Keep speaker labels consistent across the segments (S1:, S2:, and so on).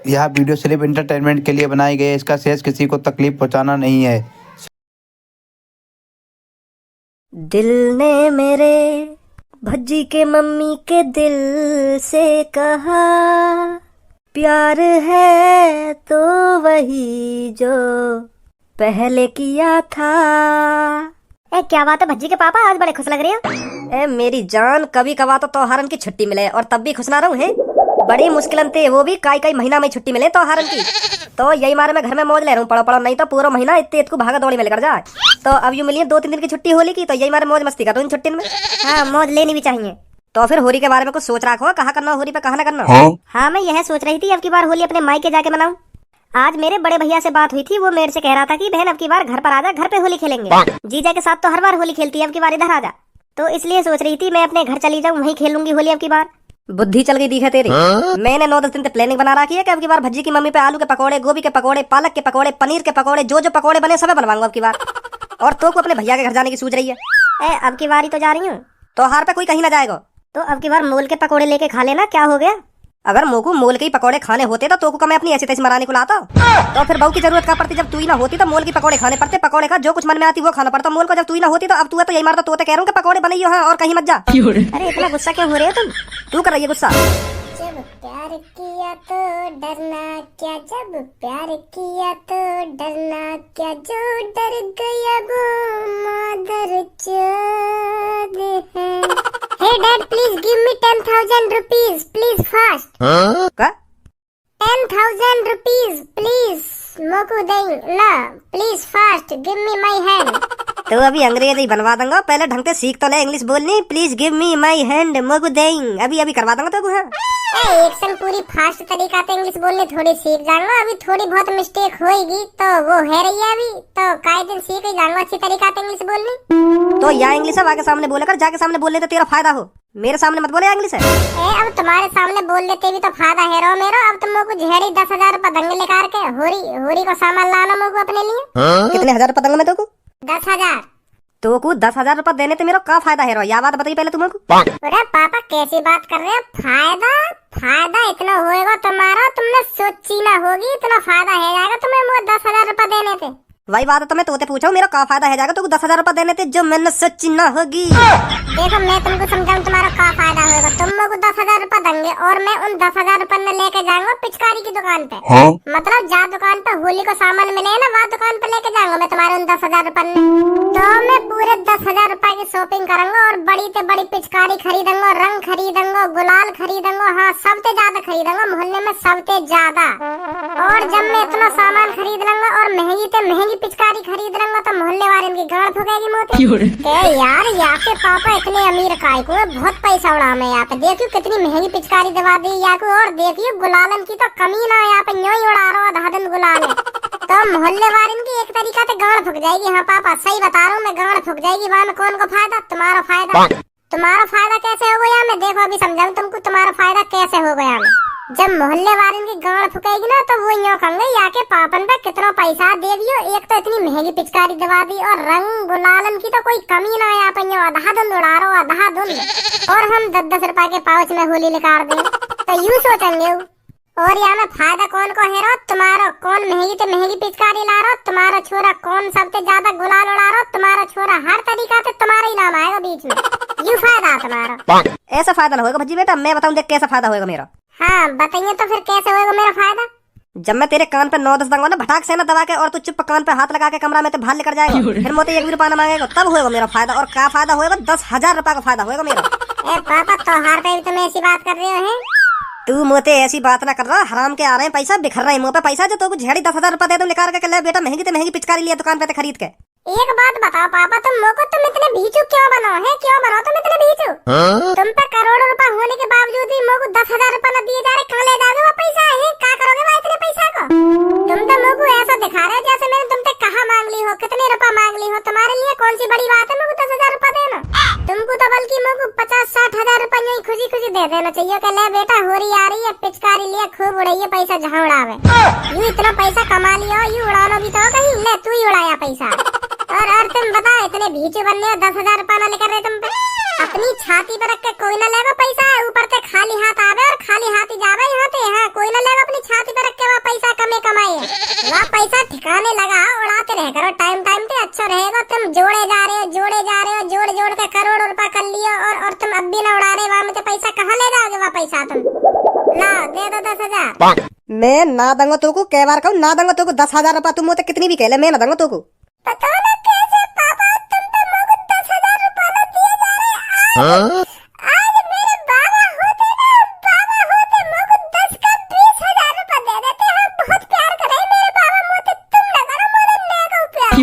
S1: यह वीडियो सिर्फ एंटरटेनमेंट के लिए बनाई गई है। इसका शेष किसी को तकलीफ पहुंचाना नहीं है।
S2: दिल ने मेरे भज्जी के मम्मी के दिल से कहा, प्यार है तो वही जो पहले किया था। क्या बात है भज्जी के पापा, आज बड़े खुश लग रहे हो। मेरी जान, कभी कभार तो त्योहारन की छुट्टी मिले और तब भी खुश ना रहूं है। बड़ी मुश्किल थे, वो भी कई महीना में छुट्टी मिले त्योहारन की। तो यही मारे मैं घर में मौज ले रहा हूँ, पड़ो नहीं तो पूरा महीना इतने को भागा दौड़ी में लेकर जाए। तो अब यूं मिली 2-3 दिन की छुट्टी होली की, तो यही मारे मौज मस्ती कर रहा हूँ छुट्टी में। हाँ, मौज लेनी भी चाहिए। तो फिर होली के बारे में कुछ सोच रखो, कहाँ करना होली पे, कहाँ ना करना। हाँ, मैं यह सोच रही थी अब की बार होली अपने मायके जाके मनाऊं। आज मेरे बड़े भैया से बात हुई थी, वो मेरे से कह रहा था कि बहन अब की बार घर पर आजा, घर पे होली खेलेंगे। जीजा के साथ तो हर बार होली खेलती है, अब की बार इधर आजा। तो इसलिए सोच रही थी मैं अपने घर चली जाऊं, वहीं खेलूंगी होली अब की बार। बुद्धि चल गई दिखे तेरी। मैंने 9-10 दिन से प्लानिंग बना रखी है कि अब की बार भज्जी की मम्मी पे आलू के पकौड़े, गोभी के पकौड़े, पालक के पकौड़े, पनीर के पकौड़े, जो पकौड़े बने सब बनवाऊंगा अब की बार। और तो को अपने भैया के घर जाने की सोच रही है। अब की बार ही तो जा रही हूँ, तो हार पे कोई कहीं ना जाएगा। तो अब की बार मोल के पकौड़े लेके खा लेना, क्या हो गया। अगर मोकू मोल के ही पकौड़े खाने होते तो को मैं अपनी ऐसी तैसी मराने को लाता। तो फिर बहू की जरूरत क्या पड़ती, जब तू ही ना होती तो मोल की पकौड़े खाने पड़ते। पकौड़े का जो कुछ मन में आती वो खाना पड़ता मोल को, जब तू ही ना होती तो अब तू है तो यही मारता। तो कह रहा हूँ कि पकौड़े बनाइयो हाँ, और कहीं मत जा। अरे इतना गुस्सा क्यों हो रहे हो तुम, तू कर रही है गुस्सा। जब प्यार किया तो डरना क्या, जब प्यार किया तो डरना क्या, जो डर गया वो मादर चोद है। Hey Dad, please give me 10,000 rupees, please fast. क्या? 10,000 rupees, please. मोकू दें ना, please fast, give me my hand. तो अभी अंग्रेजी बनवा दूंगा, पहले ढंग से सीख तो ले इंग्लिश बोलनी। Please give me my hand, मोकू दें अभी करवा दूंगा तो। हाँ, एक संग पूरी फास्ट तरीका से इंग्लिश बोलने थोड़ी सीख जाऊंगा। अभी थोड़ी बहुत मिस्टेक होगी तो वो है रही है, अभी तो कई दिन सीख ही जाऊंगा अच्छी तरीका से इंग्लिश बोलनी। तो या इंग्लिश अब आगे सामने बोले कर, जाके सामने बोलने तो तेरा फायदा हो, मेरे सामने मत बोले इंग्लिश है। अब तुम्हारे सामने बोल लेते भी तो फायदा है रो मेरा। अब तुम मोको झेड़ी 10,000 रूपए दंगे लेकर के होरी को सामान लाना मोको अपने लिए। कितने हजार रूपए दूंगा मैं तो 10,000। तो को 10,000 रूपए देने तो मेरा क्या फायदा है रो, या बात बताइए पहले तुमको। अरे पापा कैसी बात कर रहे हो, फायदा इतना होएगा तुम्हारा, तुमने सोची ना होगी इतना फायदा है जाएगा तुम्हें वो 10,000 रूपए देने थे। वही बात है तो मैं तोते पूछा मेरा क्या फायदा है जाएगा तो 10,000 रूपए देने थे, जो मैंने सोची ना होगी। देखो मैं तुमको समझाऊं तुम्हारा क्या फायदा होगा। तुम लोग 10,000 रूपए देंगे और मैं उन 10,000 रूपए में लेके जाऊंगा पिचकारी की दुकान पे। मतलब जहाँ दुकान पे होली को सामान मिले ना, वहाँ दुकान पे लेके जाऊंगा मैं तुम्हारे उन 10,000 रूपए में। तो मैं पूरे 10,000 रूपए की शॉपिंग करूंगा और बड़ी से बड़ी पिचकारी खरीदूंगा, रंग खरीदूंगा, गुलाल खरीदूंगा, हाँ सबसे ज्यादा खरीदूंगा मोहल्ले में सबसे ज्यादा। और जब मैं इतना सामान खरीद लूंगा और महंगी से महंगी पिचकारी खरीद लूंगा तो मोहल्ले वाले की गाड़ फूकेगी मोती। यार यहाँ के पापा इतने अमीर काय को, बहुत पैसा उड़ा मैं यहाँ पे। देखियो कितनी महंगी पिचकारी दवा दी यहाँ को, और देखियो गुलालन की तो कमी ना, यहाँ पे यूं ही उड़ा रहा आधा दिन गुलाल। तो मोहल्ले वाले की एक तरीका से गाड़ फूक जाएगी। हाँ पापा सही बता रहा हूँ मैं, गाड़ फूक जाएगी। वहाँ में कौन को फायदा, तुम्हारा फायदा। तुम्हारा फायदा कैसे हो गया मैं देखो अभी समझाऊं तुमको, तुम्हारा फायदा कैसे हो गया मैं। जब मोहल्ले वाले की गाड़ फुकेगी ना तो वो यूं कहेंगे या के पापन पे कितना पैसा दे दियो, एक तो इतनी महंगी पिचकारी दवा दी और रंग गुलालन की तो कोई कमी ना। यहाँ पे आधा धुंध उड़ा रहा हो, आधा धुंध, और हम 10-10 रुपए के पाउच में होली निकाल दें तो यूं सोचेंगे। और यहाँ में फायदा कौन को है रो, तुम्हारा कौन महंगी से महंगी पिचकारी ला रहा, तुम्हारा छोरा कौन सबसे ज्यादा गुलाल उड़ा रहा, तुम्हारा छोरा हर तरीका से तुम्हारा ही नाम आएगा बीच में। यूं फायदा तुम्हारा। ऐसा फायदा ना होगा भज्जी बेटा, मैं बताऊं देख कैसा फायदा होगा मेरा। हाँ बताइए तो फिर कैसे होगा मेरा फायदा। जब मैं तेरे कान पे 9-10 दूंगा ना भटाक से ना दबा के, और तू चुप कान पे हाथ लगा के कमरा में तो बाहर लेकर जाएगा, फिर मोते 1 भी रुपया ना मांगेगा, तब होगा मेरा फायदा। और क्या फायदा होगा, 10,000 रुपए का फायदा होगा मेरा। ए पापा त्योहार पे भी तुम ऐसी बात कर रहे हो। तू मोते ऐसी बात ना कर रहा, हराम के आ रहे हैं पैसा, बिखर रहे हैं मुँह पे पैसा। जो तो झेड़ी 10,000 रुपए दे दो निकाल के, ले बेटा महंगी से महंगी पिचकारी लिया दुकान पे खरीद के। एक बात बताओ पापा, तुम इतने भीचू क्यों बनो है, क्यों बनो तुम इतने भीचू। तुम पे करोड़ों रुपए होने के बावजूद भी मोको 10,000 रुपए न दिए जा रहे, कहाँ ले जाओगे वो पैसा है, क्या करोगे वो इतने पैसा को। तुम तो मोको ऐसा दिखा रहे जैसे मैंने तुमसे कहाँ मांग ली हो, कितने रुपए मांग ली हो। तुम्हारे लिए कौन सी बड़ी बात है मोको 10,000 रुपए देना। तुमको तो बल्कि मोको 50-60 हजार रुपए यूं खुशी खुशी दे देना चाहिए कि ले बेटा होरी आ रही है, पिचकारी लिए खूब उड़ाइए पैसा जहाँ उड़ावे। यूं इतना पैसा कमा लिया, यूं उड़ाना भी तो कहीं, ले तू ही उड़ाया पैसा। और तुम बताओ इतने भीचे बनने 10,000 रुपए ना लेकर रहे तुम पे। अपनी छाती पर रख के कोई ना लेगा पैसा, ऊपर से खाली हाथ आवे और खाली हाथ ही जावे यहाँ से। हाँ कोई ना लेगा अपनी छाती पर रख के मैं ना दूंगा तुमको, कई बार कहूँ ना दूंगा तुमको। 10,000 रुपया तुम मुझे कितनी भी कह ले, मैं ना दूंगा तुमको।
S3: पता ना कैसे पापा तुम तो मुझे 10,000 रुपया ना दिए जा रहे। आज मेरे बाबा होते मुझे 10 का 20,000 रुपया दे देते। हम बहुत प्यार करे मेरे बाबा मुझे, तुम ना करो मुझे नेको प्यार।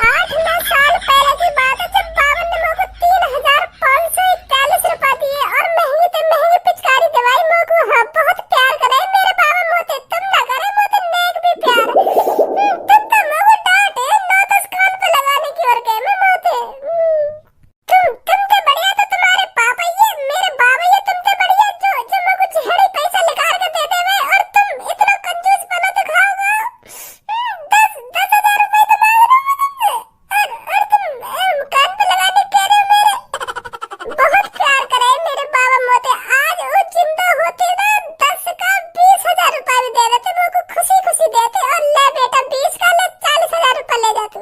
S3: 8-9 साल पहले की बात है जब बाबा ने मुझे 3,541 रुपया दिए और महंगी से महंगी पिचकारी दवाई मुझे। हाँ बहुत प्यार करे मेरे बाबा मुझे, तुम ना करे मुझे नेक भी प्यार। तुम तो मुझे डांटे नोटिस कान पे लगाने की और कहे मैं मुझे। तुमसे बढ़िया तो तुम्हारे पापा ये, मेरे बाबा ये तुमसे बढ़िया जो मुझे झेड़े पैसा निकाल के दे देवे और तुम इतना कंजूस बना दिखाओगे। 10,000 रुपए तो मांग रहे हो तुमसे और तुम कान पे लगाने कह रहे हो मेरे। बहुत प्यार करे मेरे बाबा मोते। आज वो जिंदा होते ना 10 का 20,000 रुपया भी दे देते मुझको, खुशी खुशी देते और ले बेटा 20 का ले 40,000 रुपया ले जाते।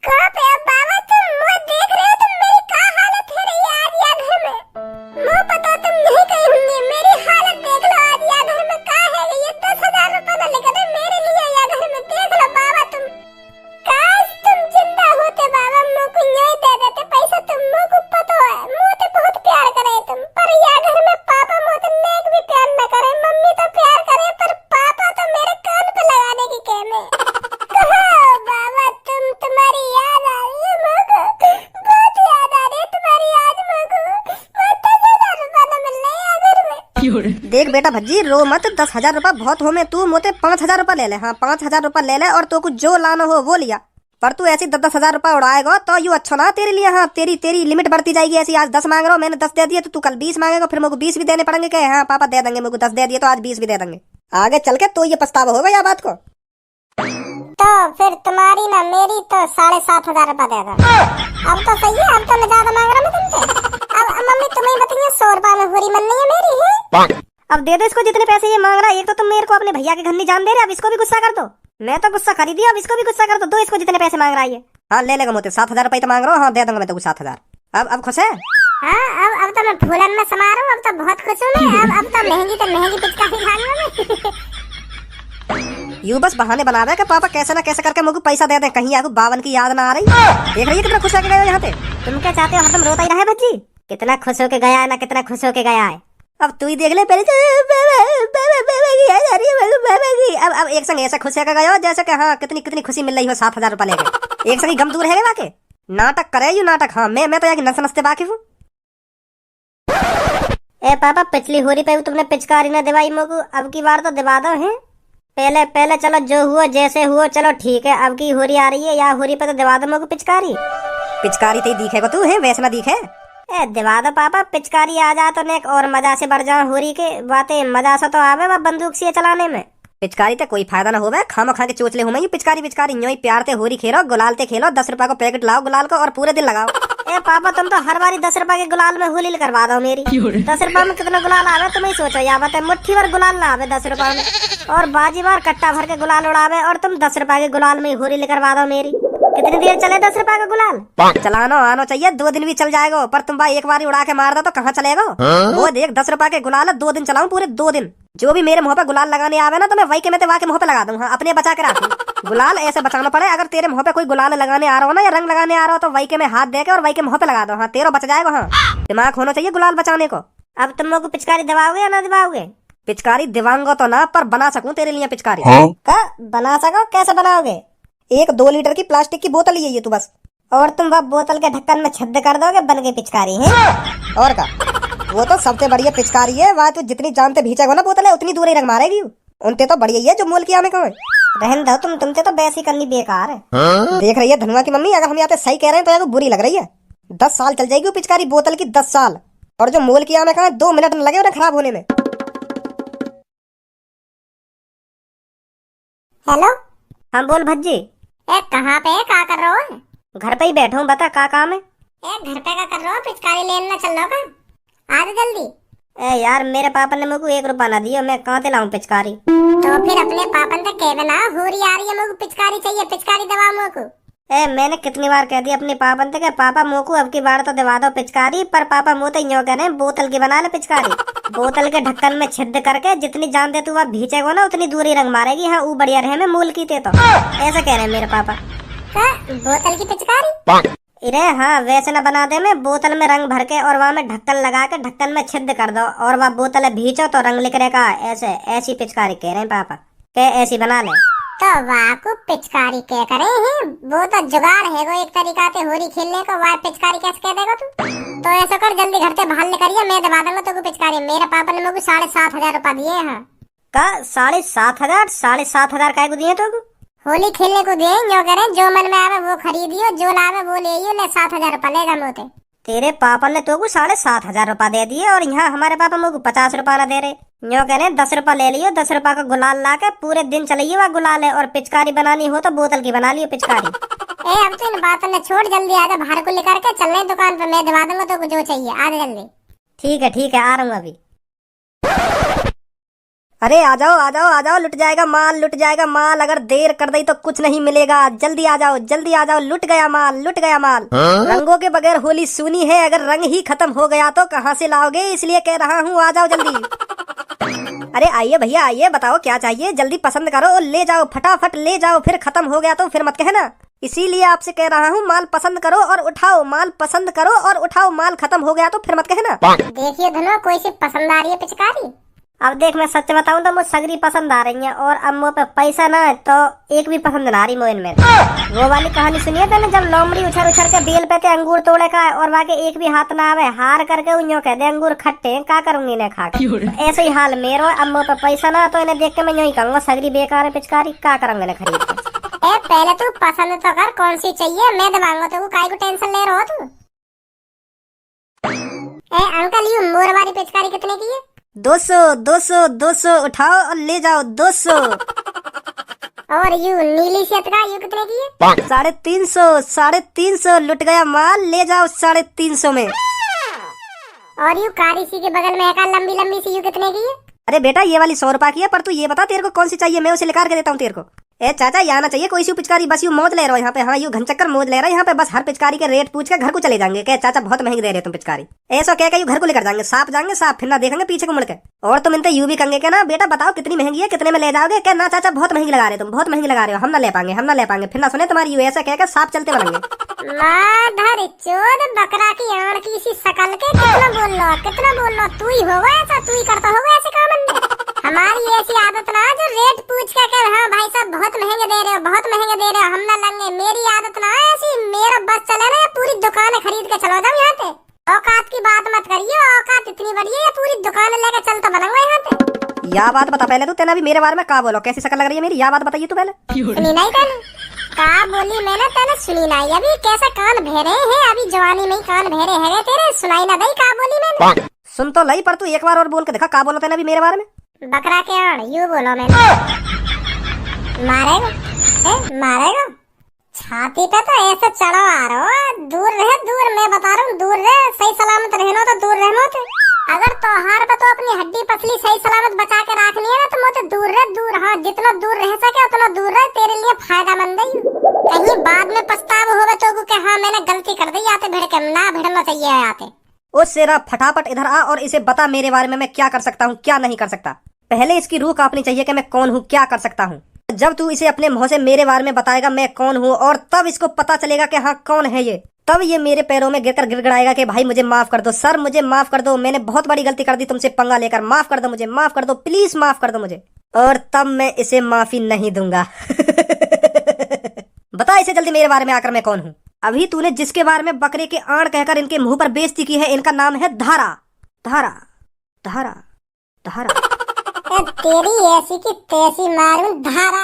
S3: कहाँ पे अब बाबा तुम मुझे देख रहे हो, तुम मेरी क्या हालत है रही आज या घर में। मुझे पता तुम नहीं कही होंगी, मेरी हालत देख लो आज या घर में क्या है। ये 10,000 रुपया ना लेकर दे मेरे लिए या घर में, देख लो बाबा तुम। काश तुम जिंदा होते बाबा, मुझको यही दे देते पैसा। तुम मुझको पता है मुझे बहुत प्यार करे तुम, पर या घर में पापा मुझे नेक भी प्यार न करे। मम्मी तो प्यार करे पर पापा तो मेरे कान पे लगाने की कहने। कहो बाबा तुम, तुम्हारी याद आ रही है मुझको, बहुत याद आ रही है तुम्हारी आज मुझको। 10,000 रुपया न मिल रहे हैं घर में।
S2: देख बेटा भज्जी रो मत, 10,000 रुपया बहुत हो में, तू मोते 5,000 रुपया ले ले। हाँ 5,000 रुपया ले ले और तो कुछ जो लाना हो वो लिया, पर तू ऐसी 10,000 रुपया उड़ाएगा तो यू अच्छा ना तेरे लिए। हाँ तेरी लिमिट बढ़ती जाएगी ऐसी। आज 10 मांग रहा हूँ, मैंने 10 दे दिए तो तू कल 20 मांगेगा, फिर मुझे 20 भी देने पड़ेंगे। कहे हाँ पापा दे देंगे, मुझे 10 दे दिए तो आज 20 भी दे देंगे। आगे चल के तो ये पछतावा होगा या बात को।
S3: तो फिर तुम्हारी ना मेरी तो 7,500 रुपया दे दो। अब तो सही है, अब तो मैं ज्यादा मांग रहा हूँ तुमसे। अब मम्मी तुम्हें बताइए 100 रुपया में पूरी मन नहीं है मेरी है।
S2: अब दे दो इसको जितने पैसे ये मांग रहा है। एक तो तुम मेरे को अपने भैया के घर नहीं जान दे रहे, अब इसको भी गुस्सा कर दो। मैं तो गुस्सा कर ही दिया, अब इसको भी गुस्सा कर दो। इसको जितने पैसे मांग रहा है ये। हाँ ले लेगा मोते, 7,000 रुपये तो मांग रहा हूँ। हाँ दे दूंगा मैं तो 7,000। अब खुश है।
S3: हाँ अब तो मैं फूलन में समा रहा हूँ, अब तो बहुत खुश हूँ मैं। अब तो महंगी पिचकारी खा लूँ मैं।
S2: यू बस बहाने बनावे कि पापा कैसे ना कैसे करके मुझे पैसा दे दे, कहीं आपको 52 की याद ना आ रही। देख रही है कितना खुश होके गए यहाँ पे।
S3: तुम क्या चाहते हो हरदम रोता ही रहे बच्ची? कितना खुश होके गया है ना, कितना खुश होके गया है।
S2: अब तू ही देख ले पहले अब एक संग ऐसा खुश होकर गया जैसे कि हाँ कितनी खुशी मिल रही हो 7,000 रुपया लेके। एक संग ही गम दूर है वाके नाटक करे यू नाटक। हाँ मैं तो यार न समझते बाकी हूँ।
S3: ए पापा पिछली होरी पे तुमने पिचकारी न दिवाई मुझको, अब की बार तो दिवा दो है। पहले चलो जो हुआ जैसे हुआ चलो ठीक है। अब की होरी आ रही है या होरी पे तो दिवा दो मुझको पिचकारी।
S2: पिचकारी तो दिखेगा तू है वैसे ना दिखे।
S3: ए दिवा दो पापा पिचकारी आ जा तो नेक और मजा से बढ़ जाओ होरी के बातें। मजा से तो आवे वह बंदूक से चलाने में।
S2: पिचकारी ते कोई फायदा ना होवे, खामो खा के चोचले हो पिचकारी यूं ही प्यार ते होरी खेलो, गुलाल ते खेलो। 10 रुपया को पैकेट लाओ गुलाल को और पूरे दिन लगाओ।
S3: ए पापा तुम तो हर बारी 10 रुपया के गुलाल में होली करवा दो मेरी। 10 रुपया में कितना गुलाल आवे तुम ही सोचो। या बताए मुट्ठी भर गुलाल ना आवे 10 रुपया में, और बाजी बार कट्टा भर के गुलाल उड़ावे और तुम 10 रुपया के गुलाल में होली करवा दो मेरी। कितनी देर चले 10 रुपया का गुलाल?
S2: चलानो आनो चाहिए, 2 दिन भी चल जाएगा, पर तुम भाई एक बार उड़ा के मार दो तो कहाँ चलेगा। वो देख 10 रुपया के गुलाल 2 दिन चलाऊं, पूरे 2 दिन। जो भी मेरे मुंह पे गुलाल लगाने आवे ना तो मैं वही के मैं वाके मुंह पे लगा दूंगा। अपने बचा के रखूं गुलाल ऐसे बचाना पड़े। अगर तेरे मुंह पे कोई गुलाल लगाने आ रहा हो ना या रंग लगाने आ रहा हो तो वही के मैं हाथ दे के और वही के मुंह पे लगा दो। हाँ तेरा बच जाएगा। हाँ दिमाग होना चाहिए गुलाल बचाने को।
S3: अब तुम लोग पिचकारी दिवाओगे या ना दिवाओगे?
S2: पिचकारी दिवाऊंगा तो ना, पर बना सकूं तेरे लिए पिचकारी।
S3: का बना सको? कैसे बनाओगे?
S2: एक 2 लीटर की प्लास्टिक की बोतल ही है तू बस,
S3: और तुम वह बोतल के ढक्कन में छद्द कर दोगे, बन गई पिचकारी है।
S2: और का वो तो सबसे बढ़िया पिचकारी है। वह तो जितनी जानते भींचेगा ना बोतल है उतनी दूर ही रंग मारेगी। उनते तो बढ़िया ही है जो मोल किया में कहो।
S3: रहन दो तुमसे तो वैसी करनी बेकार है।
S2: देख रही है धनुआ की मम्मी, अगर हम यहाँ पे सही कह रहे हैं तो यार बुरी लग रही है। 10 साल चल जाएगी वो पिचकारी बोतल की, 10 साल। और जो मोल किया में कहा 2 मिनट न लगे उन्हें खराब होने में।
S3: हेलो
S2: हाँ बोल भज्जी।
S3: ए कहाँ पे है, क्या कर रहे हो?
S2: घर पे ही बैठा हूँ, बता क्या काम है?
S3: ए घर पे क्या कर रहे हो? पिचकारी लेना चल रहा का? आज जल्दी।
S2: ए यार मेरे पापा ने मुझको 1 रुपया ना दिया, मैं कहाँ से लाऊं पिचकारी?
S3: तो फिर अपने पापन से कह देना होरी आ रही है, मुझको पिचकारी चाहिए, पिचकारी दवा मुझको।
S2: मैंने कितनी बार कह दिया अपने पापा से कि पापा मोकू अब की बार तो दिवा दो पिचकारी, पर पापा मुँह तो यूँ कह रहे हैं बोतल की बना ले पिचकारी। बोतल के ढक्कन में छिद्र करके जितनी जान दे तू वह भींचेगा ना उतनी दूरी रंग मारेगी। हाँ वो बढ़िया रहे में मूल की ते तो ऐसा कह रहे हैं मेरे पापा।
S3: बोतल की पिचकारी?
S2: अरे हाँ वैसे न बना दे में बोतल में रंग भर के और वहाँ में ढक्कन लगा के ढक्कन में छिद्र कर दो और वह बोतल भींचो तो रंग निकले का। ऐसे ऐसी पिचकारी कह रहे हैं पापा के ऐसी बना ले।
S3: तो वाह को पिचकारी क्या करे हैं? वो तो जुगाड़ है वो एक तरीका से होली खेलने को। वाह पिचकारी कैसे कह देगा तू? तो ऐसा कर जल्दी घर से बाहर निकल, मैं दबा दूंगा तो पिचकारी। मेरे पापा ने मुझे 7,500 रुपए दिए हैं।
S2: का 7,500? 7,500 काय को दिए तो?
S3: होली खेलने को दिए। जो करे जो मन में आवे वो खरीदियो, जो लावे वो ले 7,000 रुपए लेगा मोते।
S2: तेरे पापा ने तो 7,500 रुपए दे दिए और यहाँ हमारे पापा मुझे 50 रुपए ना दे रहे। यूँ कह रहे 10 रुपए ले लियो, 10 रुपए का गुलाल ला के पूरे दिन चलिए वह गुलाल है। और पिचकारी बनानी हो तो बोतल की बना लियो पिचकारी।
S3: अब तो इन बातों ने छोड़, जल्दी आजा बाहर को लेकर के चलने दुकान पे, मैं दबा दूंगा तो जो चाहिए। आजा जल्दी।
S2: ठीक है आ रहा हूँ अभी। अरे आ जाओ लुट जाएगा माल। अगर देर कर दी तो कुछ नहीं मिलेगा। जल्दी आ जाओ। लुट गया माल। रंगों के बगैर होली सूनी है। अगर रंग ही खत्म हो गया तो कहाँ से लाओगे, इसलिए कह रहा हूँ आ जाओ जल्दी। अरे आइए भैया आइए, बताओ क्या चाहिए, जल्दी पसंद करो और ले जाओ, फटाफट ले जाओ। फिर खत्म हो गया तो फिर मत कहना, इसीलिए आपसे कह रहा हूँ माल पसंद करो और उठाओ। माल खत्म हो गया तो फिर मत कहना।
S3: देखिए धनो कोई सी पसंद आ रही है पिचकारी?
S2: अब देख मैं सच बताऊं तो मुझे सगरी पसंद आ रही है और अब मुझ पे पैसा ना है तो एक भी पसंद ना आ रही मोइन में। वो वाली कहानी सुनी है तूने जब लोमड़ी उछल के बेल पे अंगूर तोड़े का और वाके एक भी हाथ ना आवे, हार करके उन्हों कह दे अंगूर खट्टे का करूंगी इन्हें खा के। ऐसे ही हाल मेरो। अब मुझ पे पैसा ना तो इन्हें देख के मैं यूँ कहूंगा सगरी बेकार है पिचकारी, का करूंगा इन्हें खरीद के।
S3: पहले तू पसंद तो कर कौन सी चाहिए, मैं दबाऊंगा तो काय को टेंशन ले रहा हो तू? अंकल यू मोर वाली पिचकारी कितने की है?
S2: 200 उठाओ और ले जाओ 200।
S3: और यू नीली शेत का यू कितने की है?
S2: 350 लुट गया माल, ले जाओ 350 में।
S3: और यू कारी सी के बगल में एक लंबी सी यू कितने की है?
S2: अरे बेटा ये वाली 100 रुपए की है, पर तू ये बता तेरे को कौन सी चाहिए, मैं उसे लेकर के देता हूँ तेरे को। ए चाचा यहाँ ना चाहिए कोई सी पिचकारी, बस यू मौज ले रहा हो यहाँ पे। हाँ यू घनचक्कर मौज ले रहा है यहाँ पे, बस हर पिचकारी के रेट पूछ के घर को चले जाएंगे। क्या चाचा बहुत महंगी दे रहे हो तुम पिचकारी, ऐसा कह के यू घर को लेकर जाएंगे, साफ फिर ना देखेंगे पीछे को मुड़ के। और तुम इनसे यू भी कहेंगे क्या ना बेटा बताओ कितनी महंगी है, कितने में ले जाओगे? क्या ना चाचा बहुत महंगी लगा रहे तुम, बहुत महंगी लगा रहे हो, हम ना ले पाएंगे। फिर ना सुने तुम्हारी यू ऐसा कह के साफ चलते बनेंगे।
S3: माधर चोद बकरा की आड़ की सी शकल के कितना बोल लो तू ही होगा ऐसा, तू ही करता होगा ऐसे काम। हमारी ऐसी आदत ना जो रेट पूछ के कह हाँ भाई साहब बहुत महंगे दे रहे हो, हम ना लेंगे। मेरी आदत ना ऐसी, मेरा बस चले ना पूरी दुकान खरीद के चलो जाओ यहाँ पे। औकात की बात मत करिए, औकात इतनी बड़ी है पूरी दुकान लेके चलता बनूंगा यहाँ पे।
S2: या बात बता पहले तू, तेने अभी मेरे बारे में कहा बोलो, कैसी शक्ल लग रही है मेरी, या बात बताइए तू पहले।
S3: सुनी नहीं तेने का बोली मैंने, तेने सुनी नहीं? अभी कैसे कान भेरे हैं, अभी जवानी में कान भेरे है तेरे, सुनाई ना दई का बोली मैंने?
S2: सुन तो लई, पर तू एक बार और बोल के देखा का बोलो तेने अभी मेरे बारे में।
S3: बकरा के आड़ यू बोलो मैंने। मारेगा छाती पे तो ऐसे चढ़ो आ रहा हो, दूर मैं बता रहा हूँ दूर रहे, सही सलामत रहना तो दूर रहना थे। अगर त्योहार पे तो अपनी हड्डी पसली सही सलामत बचा के रखनी है ना तो मुझे दूर। हाँ जितना दूर रह सके उतना दूर रहे, तेरे लिए फायदेमंद है। कहीं बाद में पछतावा होगा तो कि हाँ मैंने गलती कर दी, आते भिड़ के ना भिड़ना चाहिए आते।
S2: ओ शेरा फटाफट इधर आ और इसे बता मेरे बारे में मैं क्या कर सकता हूँ क्या नहीं कर सकता। पहले इसकी रूह कांपनी चाहिए कि मैं कौन हूँ, क्या कर सकता हूँ। जब तू इसे अपने मुंह से मेरे बारे में बताएगा मैं कौन हूँ, और तब इसको पता चलेगा कि हाँ कौन है ये, तब ये मेरे पैरों में गिरकर गिड़गिड़ाएगा कि भाई मुझे माफ कर दो सर, मुझे माफ कर दो, मैंने बहुत बड़ी गलती कर दी तुमसे पंगा लेकर, माफ कर दो मुझे, माफ कर दो प्लीज, माफ कर दो मुझे। और तब मैं इसे माफी नहीं दूंगा। बता इसे जल्दी मेरे बारे में आकर मैं कौन हूँ। अभी तूने जिसके बारे में बकरे के आड़ कहकर इनके मुंह पर बेइज्जती की है, इनका नाम है धारा।
S3: तेरी ऐसी की तैसी मारूं धारा।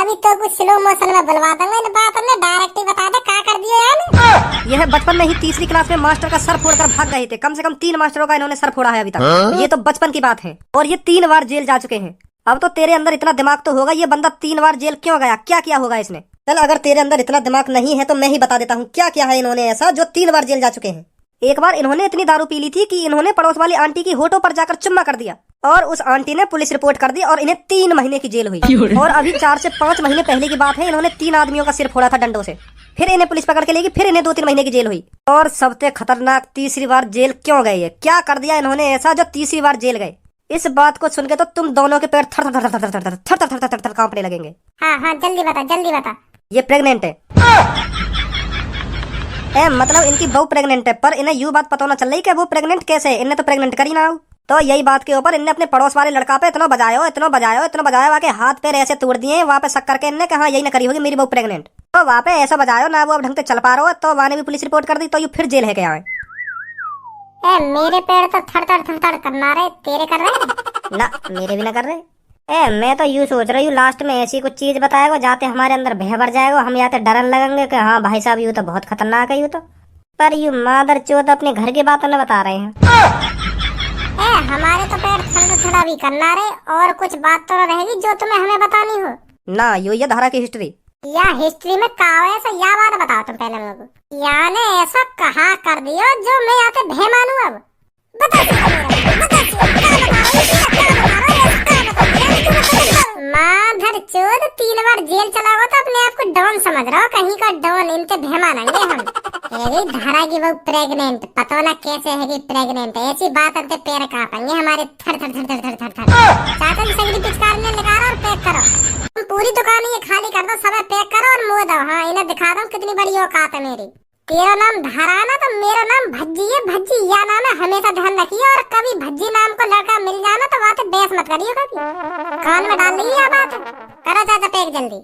S3: अभी तो कुछ स्लो मोशन में बुलवा दूंगा इन बातों में, डायरेक्ट ही बता दे क्या कर दिया यार।
S2: यह बचपन में ही तीसरी क्लास में मास्टर का सर फोड़कर भाग गए थे, कम से कम 3 मास्टरों का इन्होंने सर फोड़ा है अभी तक। ये तो बचपन की बात है और ये 3 बार जेल जा चुके हैं। अब तो तेरे अंदर इतना दिमाग तो होगा, ये बंदा 3 बार जेल क्यों गया, क्या किया होगा इसने। चल अगर तेरे अंदर इतना दिमाग नहीं है तो मैं ही बता देता हूँ क्या क्या है इन्होंने ऐसा जो 3 बार जेल जा चुके हैं। एक बार इन्होंने इतनी दारू पी ली थी कि इन्होंने पड़ोस वाली आंटी की होठों पर जाकर चुम्मा कर दिया और उस आंटी ने पुलिस रिपोर्ट कर दी और इन्हें 3 महीने की जेल हुई। और अभी 4 से 5 महीने पहले की बात है, इन्होंने 3 आदमियों का सिर फोड़ा था डंडों से। फिर इन्हें पुलिस पकड़ के लेगी, फिर इन्हें 2-3 महीने की जेल हुई। और सबसे खतरनाक, तीसरी बार जेल क्यों गए? क्या कर दिया इन्होंने ऐसा जो तीसरी बार जेल गए? इस बात को सुन के तो तुम दोनों के पैर थर थर थर थर थर थर थर थर थर कांपने लगेंगे।
S3: हाँ हाँ, जल्दी बता जल्दी बता।
S2: ये प्रेग्नेंट है। मतलब इनकी बहू प्रेग्नेंट है, पर इन्हें यूं बात पता ना चल रही कि वो प्रेग्नेंट कैसे है। इन्हें तो प्रेग्नेंट करी ना हो। तो यही बात के ऊपर इनने अपने पड़ोस वाले लड़का पे इतना बजाया, इतना बजाया, इतना बजाया, वहाँ के हाथ पैर ऐसे तोड़ दिए। वहाँ पे शक करके इनने कहा यही ना करी होगी मेरी बहू प्रेग्नेंट। तो वहाँ पे ऐसा बजायो ना, वो अब ढंग से चल पा रहा हो, तो वहाँ ने भी पुलिस रिपोर्ट कर दी। तो यू फिर जेल है क्या?
S3: मेरे पैर तो थर थर थर थर करना रहे, तेरे कर रहे
S2: ना, मेरे भी ना कर रहे। मैं तो यूँ सोच रही हूँ लास्ट में ऐसी कुछ चीज बताएगा जाते हमारे अंदर भय भर जाएगा, हम याते डरन लगेंगे कि हाँ भाई साहब यू तो बहुत खतरनाक है यू तो। पर यू मादर चोद अपने घर की बातों न बता रहे हैं।
S3: हमारे तो पैर थर थर भी करना रहे, और कुछ बात तो रहेगी जो तुम्हें हमें बतानी हो
S2: ना। यू ये धारा की हिस्ट्री
S3: या हिस्ट्री में कहा ऐसा, या बात बताओ तुम पहले लोगों को। या ने ऐसा कहा कर दियो जो मैं आते भय मानू। अब माधर चोद 3 बार जेल चला हुआ तो अपने आप को डॉन समझ रहा हो, कहीं का डॉन। इनसे भय मानेंगे हम। ये धारा की वो प्रेग्नेंट, पता ना कैसे है कि प्रेग्नेंट है। ऐसी बात करते पैर कांपेंगे हमारे थर थर थर थर थर थर थर। चाचा जी सगली पिचकार ने निकालो और पैक करो। तुम पूरी दुकान ये खाली कर दो, सब पैक करो और मुंह दो। हाँ, इन्हें दिखा दो कितनी बड़ी औकात है मेरी। तेरा नाम धारा है ना, तो मेरा नाम भज्जी है। भज्जी या नाम है, हमेशा ध्यान रखिए। और कभी भज्जी नाम को लड़का मिल जाना तो वहाँ से बहस मत करिए, कभी कान में डाल लीजिए बात। करो चाचा पैक जल्दी।